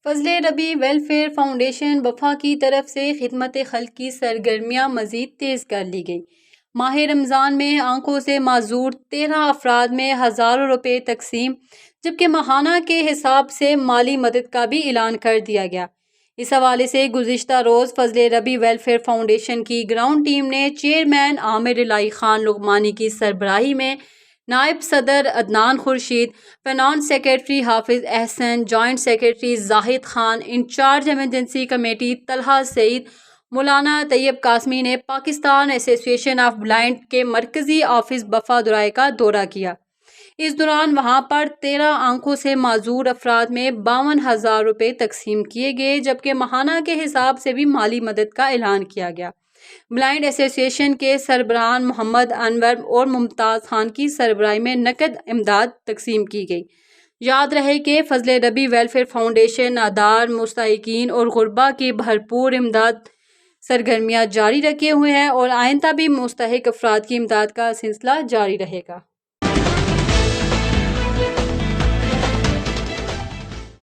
فضل ربی welfare foundation وفا کی طرف سے خدمت خلق کی سرگرمیاں مزید تیز کر لی گئی۔ ماہ رمضان میں آنکھوں سے معذور 13 افراد میں ہزاروں روپے تقسیم، جبکہ ماہانہ کے حساب سے مالی مدد کا بھی اعلان کر دیا گیا۔ اس حوالے سے گزشتہ روز فضل ربی ویلفیئر فاؤنڈیشن کی گراؤنڈ ٹیم نے چیئرمین عامر الہی خان لغمانی کی سربراہی میں نائب صدر Adnan Khurshid, finance secretary Hafiz Ahsan, joint secretary Zahid Khan, incharge emergency committee Talha Saeed, Maulana Tayyab Qasmi نے پاکستان ایسوسی ایشن آف بلائنڈ کے مرکزی آفس بفادرائے کا دورہ کیا۔ اس دوران وہاں پر 13 آنکھوں سے معذور افراد میں 52,000 روپے تقسیم کیے گئے، جبکہ ماہانہ کے حساب سے بھی مالی مدد کا اعلان کیا گیا۔ بلائنڈ ایسوسی ایشن کے سربراہان محمد انور اور ممتاز خان کی سربراہی میں نقد امداد تقسیم کی گئی۔ یاد رہے کہ فضل ربی ویلفیئر فاؤنڈیشن نادار، مستحقین اور غربا کی بھرپور امداد سرگرمیاں جاری رکھے ہوئے ہے اور آئندہ بھی مستحق افراد کی امداد کا سلسلہ جاری رہے گا۔